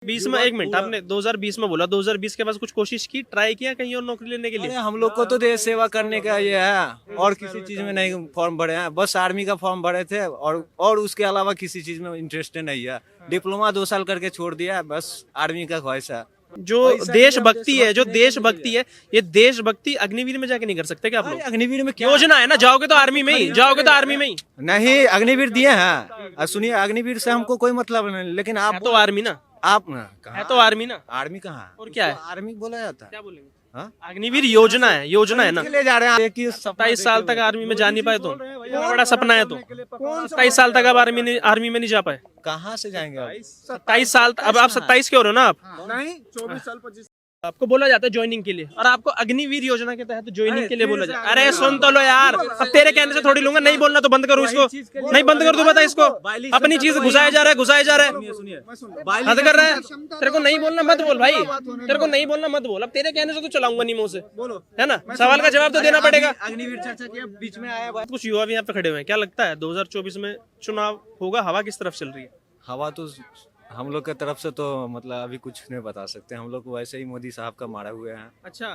20 में, एक मिनट, आपने 2020 में बोला, 2020 के बाद कुछ कोशिश की, ट्राई किया कहीं और नौकरी लेने के अरे लिए? हम लोग को तो देश सेवा करने का ये है, और किसी चीज में नहीं फॉर्म भरे हैं। बस आर्मी का फॉर्म भरे थे, और उसके अलावा किसी चीज में इंटरेस्ट नहीं है। डिप्लोमा 2 साल करके छोड़ दिया है, बस आर्मी का ख्वाहिश है। जो देशभक्ति है, जो देशभक्ति है, ये देशभक्ति अग्निवीर में जाके नहीं कर सकते क्या आप लोग? अग्निवीर में क्या योजना है ना, जाओगे तो आर्मी में ही, जाओगे तो आर्मी में ही। नहीं, अग्निवीर दिए हैं। सुनिए, अग्निवीर से हमको कोई मतलब नहीं, लेकिन है आप तो आर्मी ना, आप है तो आर्मी ना। आर्मी कहाँ है? और क्या है? आर्मी बोला जाता है। क्या बोलेंगे? हाँ? अग्निवीर योजना है, योजना है ना। ले जा रहे हैं 27 साल तक आर्मी में जा नहीं पाए तो इतना बड़ा सपना है तो 27 साल तक आप आर्मी में नहीं जा पाए। कहाँ से जाएंगे आप? 27 साल, अब आप 27 के हो रहे हो ना आप? नहीं 24 साल 25 आपको बोला जाता है ज्वाइनिंग के लिए, और आपको अग्निवीर योजना के तहत ज्वाइनिंग के लिए बोला जाता है। अरे सुन तो लो यार, अब तेरे कहने से थोड़ी लूंगा। नहीं बोलना तो बंद करो इसको, नहीं बंद कर दो, बता इसको। अपनी चीज घुसाया जा रहा है, घुसाया जा रहा है, हद कर रहा है। तेरे को नहीं बोलना मत बोल भाई, तेरे को नहीं बोलना मत बोल। अब तेरे कहने से तो चलाऊंगा नहीं मुंह से, है ना। सवाल का जवाब तो देना पड़ेगा। अग्निवीर चर्चा के बीच में आया बात। कुछ युवा भी यहाँ पे खड़े हुए हैं, क्या लगता है 2024 में चुनाव होगा, हवा किस तरफ चल रही है? हवा तो हम लोग के तरफ से तो मतलब अभी कुछ नहीं बता सकते। हम लोग वैसे ही मोदी साहब का मारे हुए हैं। अच्छा,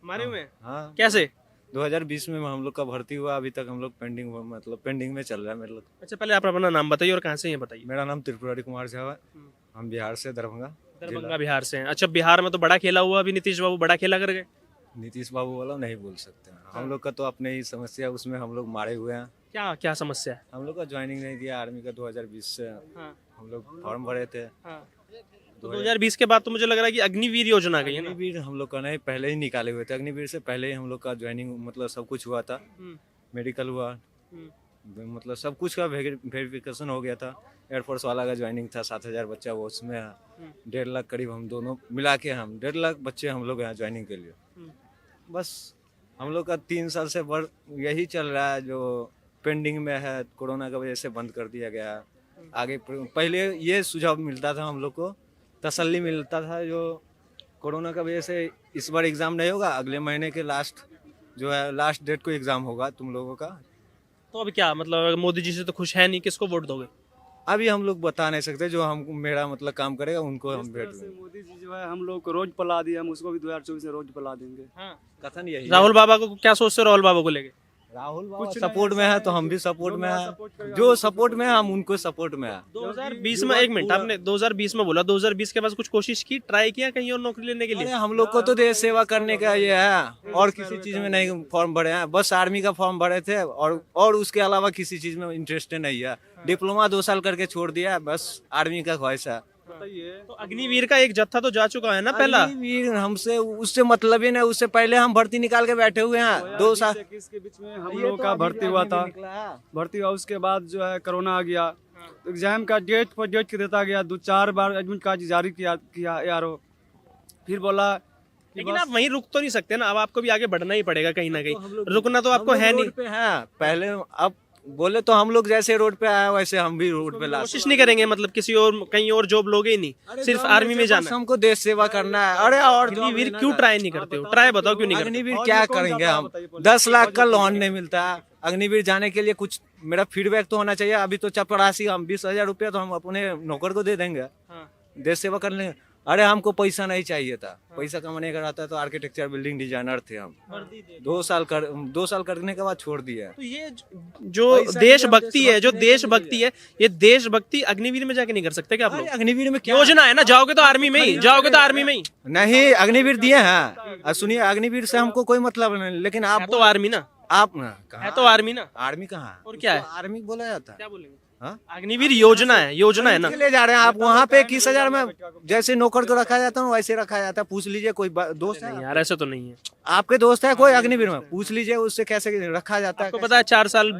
मारे हुए हैं? हाँ, कैसे? 2020 में हम लोग का भर्ती हुआ, अभी तक हम लोग पेंडिंग में चल रहा है मेरे लोग। अच्छा, पहले आप अपना नाम बताइए और कहाँ से हैं बताइए। मेरा नाम त्रिपुरारी कुमार झा है। हम बिहार से, दरभंगा बिहार से हैं। अच्छा, बिहार में तो बड़ा खेला हुआ, अभी नीतीश बाबू बड़ा खेला कर गए। नीतीश बाबू वाला नहीं बोल सकते हैं। हम लोग का तो अपने ही समस्या, उसमें हम लोग मारे हुए हैं। क्या क्या समस्या है? हम लोग का ज्वाइनिंग नहीं दिया आर्मी का 2020 से। हाँ, हम लोग फॉर्म भरे थे। हाँ। तो 2020 के बाद तो मुझे लग रहा है कि अग्निवीर योजना आ गई है ना। अग्निवीर हम लोग का नहीं, पहले ही निकाले हुए थे। अग्निवीर से पहले ही हम लोग का ज्वाइनिंग मतलब सब कुछ हुआ था। मेडिकल हुआ, मतलब सब कुछ का वेरिफिकेशन हो गया था। एयरफोर्स वाला का ज्वाइनिंग था, 7,000 बच्चा वो उसमें है। 1.5 लाख करीब हम दोनों मिला के, हम 1.5 लाख बच्चे हम लोग यहाँ ज्वाइनिंग के लिए। बस हम लोग का 3 साल से यही चल रहा है, जो पेंडिंग में है। कोरोना की वजह से बंद कर दिया गया। आगे पहले ये सुझाव मिलता था, हम लोग को तसल्ली मिलता था, जो कोरोना की वजह से इस बार एग्ज़ाम नहीं होगा, अगले महीने के लास्ट डेट को एग्ज़ाम होगा तुम लोगों का। तो अभी क्या मतलब, मोदी जी से तो खुश है नहीं, किसको वोट दोगे? अभी हम लोग बता नहीं सकते। जो हम मेरा मतलब काम करेगा उनको हम भेज देंगे। मोदी जी जो है हम लोग को रोज पला दिए, हम उसको भी 2024 में रोज पला देंगे। हाँ। कथन यही है। राहुल बाबा को क्या सोचते हो, राहुल बाबा को लेके? राहुल बाबा सपोर्ट में है तो हम भी सपोर्ट में है। जो सपोर्ट में है हम उनको सपोर्ट में है। 2020 में, एक मिनट, आपने 2020 में बोला, 2020 के बाद कुछ कोशिश की, ट्राई किया कहीं और नौकरी लेने के अरे लिए? हम लोग को तो देश सेवा करने का ये है, और किसी चीज में नहीं फॉर्म भरे हैं। बस आर्मी का फॉर्म भरे थे, और उसके अलावा किसी चीज में इंटरेस्ट नहीं है। डिप्लोमा 2 साल करके छोड़ दिया है, बस आर्मी का ख्वाहिश है। तो अग्निवीर का एक जत्था तो जा चुका है ना पहला। अग्निवीर हमसे उससे मतलब ही नहीं। उससे पहले हम भर्ती निकाल के बैठे हुए हैं 2 साल। 21 के बीच में हम लोग का भर्ती हुआ था। भर्ती हुआ, उसके बाद जो है कोरोना आ गया। एग्जाम का डेट पर डेट देता गया, 2-4 बार एडमिट कार्ड जारी किया यारो। फिर बोला लेकिन आप वहीं रुक तो नहीं सकते ना, अब आपको भी आगे बढ़ना ही पड़ेगा कहीं ना कहीं। रुकना तो आपको है नहीं। पहले अब बोले तो हम लोग जैसे रोड पे आए वैसे हम भी रोड पे कोशिश नहीं करेंगे, मतलब किसी और कहीं और जॉब लोगे ही नहीं, सिर्फ आर्मी में जाना है। हमको देश सेवा करना है। अरे और अग्निवीर क्यों ट्राई नहीं करते हो? ट्राई बताओ क्यों नहीं करते? अग्निवीर क्या करेंगे हम? 10 लाख का लोन नहीं मिलता है। अग्निवीर जाने के लिए कुछ मेरा फीडबैक तो होना चाहिए। अभी तो चपरासी हम 20,000 रुपया तो हम अपने नौकर को दे देंगे देश सेवा करने। अरे हमको पैसा नहीं चाहिए था। पैसा कमाने का रहता तो आर्किटेक्चर बिल्डिंग डिजाइनर थे हम। 2 साल करने के बाद छोड़ दिया। तो ये जो देशभक्ति है, जो देशभक्ति है, ये देशभक्ति अग्निवीर में जाके नहीं कर सकते क्या आप लोग? अग्निवीर में क्या योजना है ना, जाओगे तो आर्मी में ही, जाओगे तो आर्मी में ही। नहीं, अग्निवीर दिए हैं। सुनिए, अग्निवीर से हमको कोई मतलब नहीं, लेकिन आप है तो आर्मी ना, आप है तो आर्मी ना। आर्मी कहाँ है? और क्या है? आर्मी बोला जाता है। क्या बोलेंगे? हाँ? अग्निवीर योजना है, योजना है ना। ले जा रहे हैं आप वहाँ पे 21,000 में जैसे नौकर को रखा जाता है वैसे रखा जाता है। पूछ लीजिए, कोई दोस्त है नहीं यार, ऐसा तो नहीं है। आपके दोस्त है कोई अग्निवीर में? पूछ लीजिए उससे कैसे रखा जाता है। आपको पता है 4 साल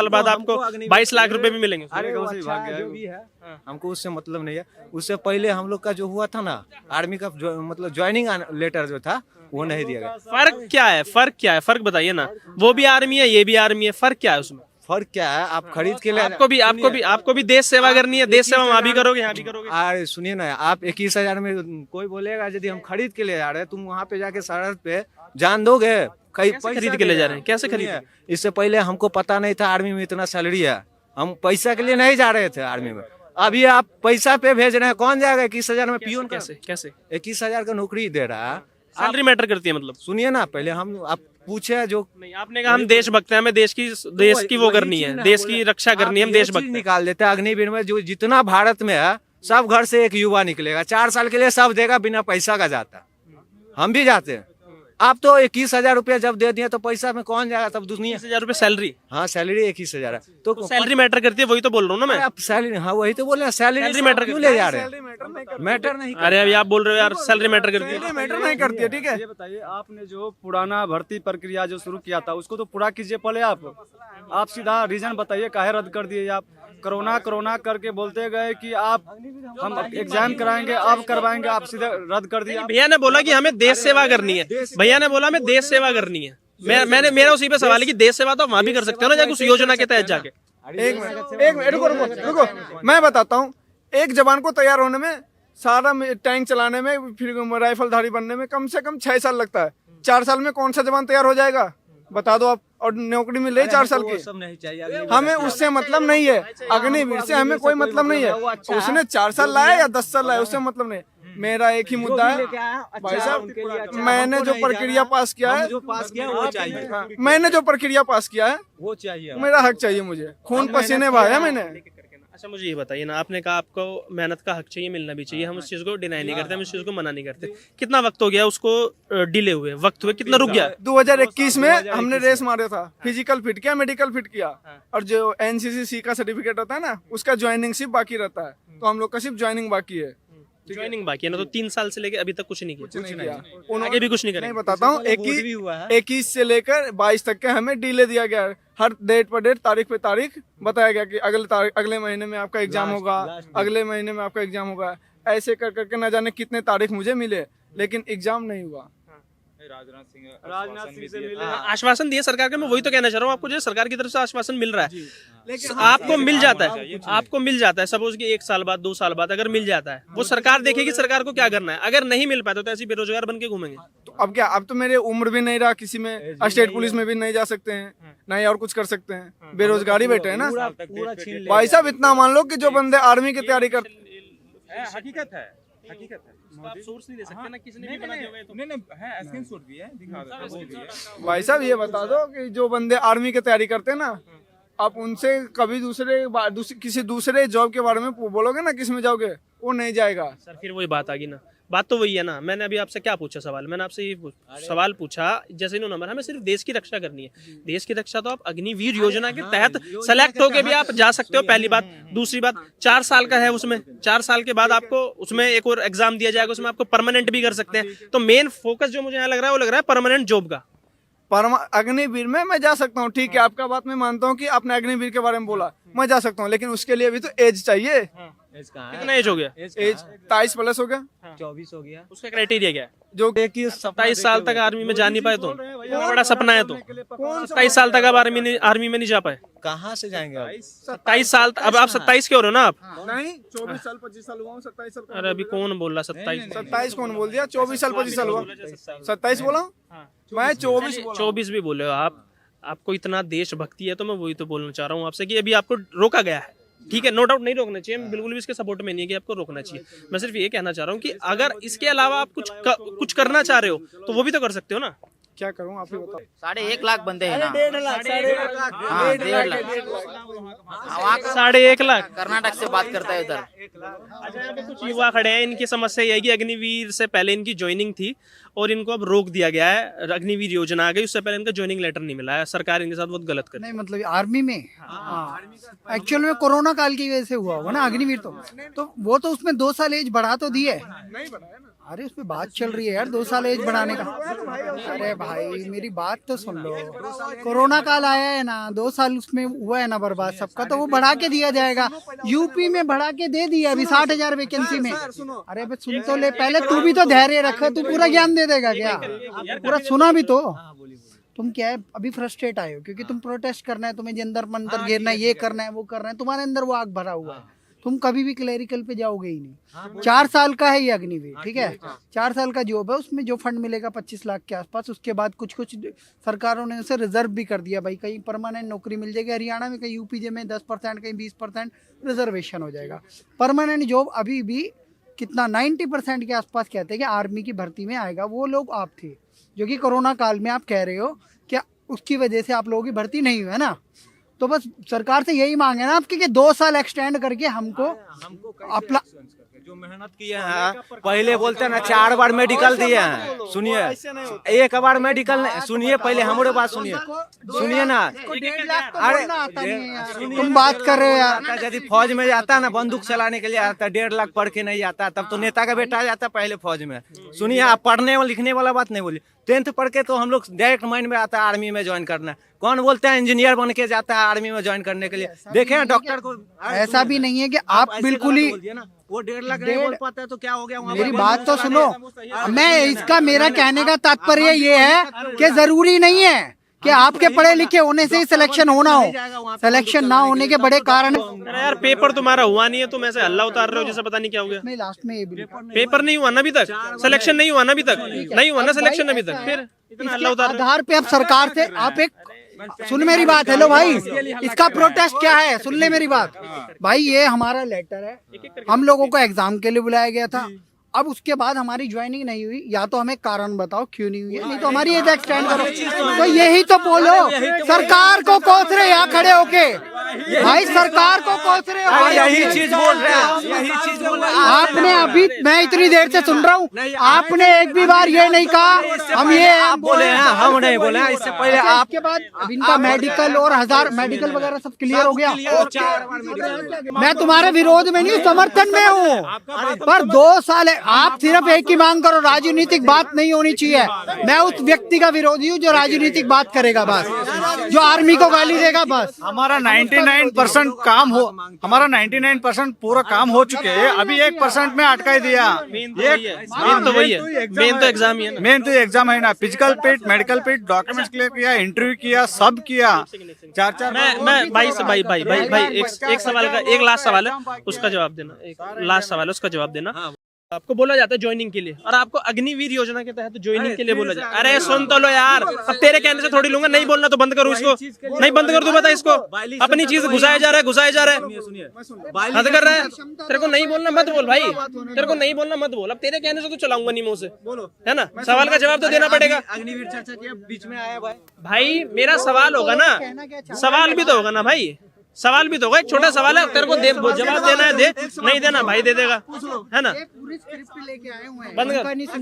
बाद आपको 22 लाख रुपए भी मिलेंगे। अरे वो अच्छा जो भी है, हमको उससे मतलब नहीं है। उससे पहले हम लोग का जो हुआ था ना, आर्मी का मतलब ज्वाइनिंग लेटर जो था वो नहीं दिया गया। फर्क क्या है? फर्क क्या है? फर्क बताइए ना। वो भी आर्मी है, ये भी आर्मी है, फर्क क्या है उसमें? फर्क क्या है? आप खरीद के ले आपको भी देश सेवा करनी है। देश सेवा वहाँ भी करोगे, यहाँ भी करोगे। अरे सुनिए ना, आप 21,000 में कोई बोलेगा यदि हम खरीद के ले जा रहे हैं, तुम वहाँ पे जाके सरहद पे जान दोगे? कैसे खरीद के ले जा रहे हैं? कैसे खरीद? इससे पहले हमको पता नहीं था आर्मी में इतना सैलरी है। हम पैसा के लिए नहीं जा रहे थे आर्मी में। अभी आप पैसा पे भेज रहे हैं, कौन जाएगा 21,000 में? पियून का कैसे कैसे 21,000 का नौकरी दे रहा है। सैलरी मैटर करती है मतलब? सुनिए ना, पहले हम आप पूछे जो नहीं, आपने कहा हम देशभक्त हैं, हमें देश की वो करनी है, देश की रक्षा करनी है, हम देशभक्त हैं। निकाल देते हैं अग्निवीर में। जो जितना भारत में है सब घर से एक युवा निकलेगा, 4 साल के लिए सब देगा, बिना पैसा का जाता। हम भी जाते हैं। आप तो 21,000 रुपया जब दे दिए तो पैसा में कौन जाएगा? तब दुनिया 21,000 रुपए सैलरी? हाँ, सैलरी 21,000 है तो सैलरी मैटर करती है, वही तो बोल रहा हूँ ना मैं। आप सैलरी, हाँ वही तो बोल रहे हैं, सैलरी मैटर क्यों ले जा रहे हैं? मैटर नहीं। अरे अभी आप बोल रहे हो यार सैलरी मैटर करती है। मैटर नहीं करती है, ठीक है। ये बताइए, आपने जो पुराना भर्ती प्रक्रिया जो शुरू किया था उसको तो पूरा कीजिए पहले। आप सीधा रीजन बताइए काहे रद्द कर दिए आप? कोरोना करके बोलते गए कि आप हम एग्जाम कराएंगे, आप करवाएंगे, आप सीधे रद्द कर दिया। भैया ने बोला कि हमें देश सेवा करनी है, भैया ने बोला हमें देश सेवा करनी है। मेरा उसी पे सवाल है कि देश सेवा तो वहाँ भी कर सकते हो ना, जाके उस योजना के तहत जाके। एक मिनट रुको, मैं बताता हूँ। एक जवान को तैयार होने में, सारा टैंक चलाने में, फिर राइफलधारी बनने में कम से कम 6 साल लगता है। 4 साल में कौन सा जवान तैयार हो जाएगा बता दो आप? और नौकरी मिल रही 4 साल की। नहीं चाहिए, हमें उससे मतलब नहीं है, अग्निवीर से हमें कोई मतलब नहीं है। उसने 4 साल लाया या 10 साल लाया, उससे मतलब नहीं। मेरा एक ही मुद्दा है भाई साहब, मैंने जो प्रक्रिया पास किया है, वो चाहिए, मैंने जो प्रक्रिया पास किया है वो चाहिए। मेरा हक चाहिए मुझे। खून पसीने बहाया मैंने। अच्छा मुझे ये बताइए ना, आपने कहा आपको मेहनत का हक चाहिए, मिलना भी चाहिए, हम उस चीज को डिनाई नहीं करते, हम उस चीज को मना नहीं करते। कितना वक्त हो गया उसको डिले हुए, वक्त हुए कितना रुक गया? 2021 में हमने रेस मारा था, फिजिकल फिट किया, मेडिकल फिट किया, और जो NCC का सर्टिफिकेट होता है ना, उसका ज्वाइनिंग सिर्फ बाकी रहता है। तो हम लोग का सिर्फ ज्वाइनिंग बाकी है। ज्वाइनिंग बाकी है ना? तो 3 साल से लेके अभी तक कुछ नहीं किया, उन्होंने- आगे भी कुछ नहीं नहीं करेंगे। बताता हूँ। 21 से लेकर 22 तक के हमें डिले दिया गया है। हर डेट पर डेट, तारीख पे तारीख बताया गया कि अगले महीने में आपका एग्जाम होगा, अगले महीने में आपका एग्जाम होगा। ऐसे कर करके न जाने कितने तारीख मुझे मिले, लेकिन एग्जाम नहीं हुआ। राजनाथ सिंह से मिले। आश्वासन दिए सरकार के, मैं वही तो कहना चाह रहा हूँ आपको, जो सरकार की तरफ से आश्वासन मिल रहा है, आपको मिल जाता है, आपको मिल जाता है। सपोज कि 1 साल बाद, 2 साल बाद अगर मिल जाता है, वो सरकार देखेगी सरकार को क्या करना है। अगर नहीं मिल पाता तो ऐसे बेरोजगार बन के घूमेंगे। तो अब क्या, अब तो मेरे उम्र भी नहीं रहा किसी में, स्टेट पुलिस में भी नहीं जा सकते हैं, ना ही और कुछ कर सकते हैं, बेरोजगारी बैठे हैं ना भाई साहब। इतना मान लो कि जो बंदे आर्मी की तैयारी कर, हकीकत है, हकीकत है। आप सोर्स नहीं दे सकते ना, किसी ने भी बना दिया होगा ये तो। नहीं है, स्क्रीनशॉट भी है, दिखा दो, वो भी है। भाई साहब ये बता दो कि जो बंदे आर्मी की तैयारी करते हैं ना, आप उनसे कभी किसी दूसरे जॉब के बारे में बोलोगे ना, किस में जाओगे, वो नहीं जाएगा। सर फिर वही बात आ गई ना, बात तो वही है ना। मैंने अभी आपसे क्या पूछा सवाल, मैंने आपसे ये सवाल पूछा, जैसे नो नंबर, हमें सिर्फ देश की रक्षा करनी है। देश की रक्षा तो आप अग्निवीर योजना के तहत सेलेक्ट होके भी आप जा सकते हो, पहली बात। दूसरी बात, 4 साल का है उसमें, 4 साल के बाद आपको उसमें एक और एग्जाम दिया जाएगा, उसमें आपको परमानेंट भी कर सकते हैं। तो मेन फोकस जो मुझे यहाँ लग रहा है, वो लग रहा है परमानेंट जॉब का। अग्निवीर में मैं जा सकता हूँ, ठीक है, आपका बात मैं मानता हूँ कि आपने अग्निवीर के बारे में बोला, मैं जा सकता हूँ, लेकिन उसके लिए भी तो एज चाहिए। कितना एज हो गया? एज 23 प्लस हो गया। 24 हो गया। उसका क्राइटेरिया क्या है? जो 27 साल तक आर्मी में जा नहीं पाए तो इतना बड़ा सपना है तो 27 साल तक आप आर्मी में नहीं जा पाए। कहाँ से जाएंगे आप? 27 साल, अब आप 27 के हो रहे हो ना आप? नहीं, 24 साल 25 साल हुआ, 27 साल। अरे अभी कौन बोल रहा 27? 27 कौन बोल दिया? 24 साल 25 साल हुआ, 27 बोला मैं, 24 बोला। 24 भी बोले हो आप। आपको इतना देशभक्ति है तो मैं वही तो बोलना चाह रहा हूँ आपसे कि अभी आपको रोका गया है, ठीक है, नो डाउट नहीं रोकना चाहिए, बिल्कुल भी इसके सपोर्ट में नहीं है कि आपको रोकना चाहिए। मैं सिर्फ ये कहना चाह रहा हूँ कि अगर इसके अलावा आप कुछ करना चाह रहे हो तो वो भी तो कर सकते हो ना। क्या करूँ आप ही बताओ। 1.5 लाख बंदे हैं ना। 1.5 लाख, 1.5 लाख, हाँ, 1.5 लाख। वहाँ का 1.5 लाख कर्नाटक से बात करता है उधर। अच्छा, यहाँ पे कुछ युवा खड़े हैं, इनकी समस्या यह है कि अग्निवीर से पहले इनकी ज्वाइनिंग थी और इनको अब रोक दिया गया है। अग्निवीर योजना आ गई, उससे पहले इनका ज्वाइनिंग लेटर नहीं मिला है। सरकार इनके साथ बहुत गलत कर रही है। नहीं मतलब आर्मी में, हाँ एक्चुअल में कोरोना काल की वजह से हुआ होगा ना अग्निवीर। तो वो तो उसमें 2 साल एज बढ़ा तो दिए। नहीं बढ़ाया ना। अरे उसमें बात चल रही है यार 2 साल एज बढ़ाने का। अरे भाई मेरी बात तो सुन लो, कोरोना काल आया है ना, 2 साल उसमें हुआ है ना बर्बाद सबका, तो वो बढ़ा के दिया जाएगा। यूपी में बढ़ा के दे दिया अभी 60,000 वैकेंसी में। अरे बस सुन तो ले पहले, तू भी तो धैर्य रखा, तू पूरा ज्ञान दे देगा क्या? पूरा सुना भी तो। तुम क्या है अभी फ्रस्ट्रेट आए हो क्योंकि तुम प्रोटेस्ट करना है, तुम्हें जंतर मंतर घेरना है, ये करना है, वो करना है, तुम्हारे अंदर वो आग भरा हुआ है। तुम कभी भी क्लैरिकल पे जाओगे ही नहीं। 4 साल का है ये अग्निवीर, ठीक है, 4 साल का जॉब है, उसमें जो फंड मिलेगा 25 लाख के आसपास। उसके बाद कुछ कुछ सरकारों ने उसे रिजर्व भी कर दिया भाई, कहीं परमानेंट नौकरी मिल जाएगी हरियाणा में, कहीं यूपी में 10%, कहीं 20% रिजर्वेशन हो जाएगा। परमानेंट जॉब अभी भी कितना 90% के आसपास कहते हैं कि आर्मी की भर्ती में आएगा। वो लोग आप थे जो कि कोरोना काल में आप कह रहे हो कि उसकी वजह से आप लोगों की भर्ती नहीं हुई है ना। तो बस सरकार से यही मांगे ना आपके कि 2 साल एक्सटेंड करके हमको अपना जो मेहनत किए हैं, पहले बोलते ना 4 बार मेडिकल दिए हैं, सुनिए 1 बार मेडिकल सुनिए, पहले हमारे बात सुनिए ना। अरे तुम बात कर रहे हो यार, यदि फौज में जाता ना, बंदूक चलाने के लिए आता, 1.5 लाख पढ़ के नहीं आता, तब तो नेता का बेटा जाता पहले फौज में। सुनिए, आप पढ़ने और लिखने वाला बात नहीं बोलिए। 10th पढ़ के तो हम लोग डायरेक्ट माइंड में आता है आर्मी में ज्वाइन करना। कौन बोलते हैं इंजीनियर बन के जाता है आर्मी में ज्वाइन करने के लिए? देखे डॉक्टर को, ऐसा भी नहीं है कि आप बिल्कुल ही वो 1.5 लाख नहीं बोल पाता है तो क्या हो गया? मेरी बात तो सुनो, मेरा कहने का तात्पर्य ये है कि जरूरी नहीं है कि आपके पढ़े लिखे होने से ही सिलेक्शन होना हो। सिलेक्शन ना होने के बड़े कारण। अरे यार पेपर तुम्हारा हुआ नहीं है, तुम ऐसे हल्ला उतार रहे हो जैसे पता नहीं क्या हो गया। नहीं, लास्ट में ये भी पेपर नहीं हुआ ना अभी तक, सिलेक्शन नहीं हुआ ना अभी तक, नहीं हुआ ना सिलेक्शन अभी तक, फिर इतना हल्ला उतार रहे हो। आधार पे अब सरकार से आप एक सुन मेरी बात, हेलो भाई, इसका प्रोटेस्ट क्या है? सुन ले मेरी बात भाई, ये हमारा लेटर है, हम लोगों को एग्जाम के लिए बुलाया गया था। अब उसके बाद हमारी ज्वाइनिंग नहीं हुई, या तो हमें कारण बताओ क्यों नहीं हुई है, नहीं तो हमारी एज एक्सटेंड करो। तो यही तो बोलो, सरकार को कोस रहे यहाँ खड़े होके भाई, सरकार को कोस रहे हो। यही चीज बोल रहे हैं, यही चीज बोल रहे हैं। आपने अभी, मैं इतनी देर से सुन रहा हूँ, आपने एक भी बार ये नहीं कहा हम ये आप बोले हैं, हम नहीं बोले हैं। इससे पहले आप के बाद अब इनका मेडिकल और 1000 मेडिकल वगैरह सब क्लियर हो गया। मैं तुम्हारे विरोध में नहीं, समर्थन में हूँ, पर 2 साल आप सिर्फ एक ही मांग करो, राजनीतिक बात नहीं होनी चाहिए। मैं उस व्यक्ति का विरोधी हूँ जो राजनीतिक बात करेगा बस, जो आर्मी को गाली देगा बस। हमारा 99% काम हो, हमारा 99% पूरा काम हो चुके हैं, अभी 1% में अटका दिया। मेन तो वही है, मेन तो एग्जाम ही है ना। मेन तो एग्जाम है ना, फिजिकल पिट, मेडिकल पिट, डॉक्यूमेंट्स क्लियर किया, इंटरव्यू किया, सब किया। 4 मैं भाई से भाई एक सवाल का, एक लास्ट सवाल है उसका जवाब देना, एक लास्ट सवाल है उसका जवाब देना। आपको बोला जाता है ज्वाइनिंग के लिए, और आपको अग्निवीर योजना के तहत ज्वाइनिंग के लिए बोला जाता है। अरे सुन तो लो यार, अब तेरे कहने से थोड़ी लूंगा, नहीं बोलना तो बंद करो इसको, नहीं बंद कर दो, बता इसको। अपनी चीज घुसाया जा रहा है, हद कर रहा है। तेरे को नहीं बोलना मत बोल भाई, तेरे को नहीं बोलना मत बोल। अब तेरे कहने से तो चलाऊंगा नहीं मुंह से, है ना। सवाल का जवाब तो देना पड़ेगा। अग्निवीर चर्चा किया, बीच में आया भाई मेरा सवाल होगा ना, सवाल भी तो होगा ना भाई, सवाल भी तो होगा। एक छोटा सवाल है, तेरे को जवाब देना है दे, नहीं देना भाई दे देगा, है ना। पूरी स्क्रिप्ट लेके आए हुए हैं, बंद कर। उनका नहीं सुन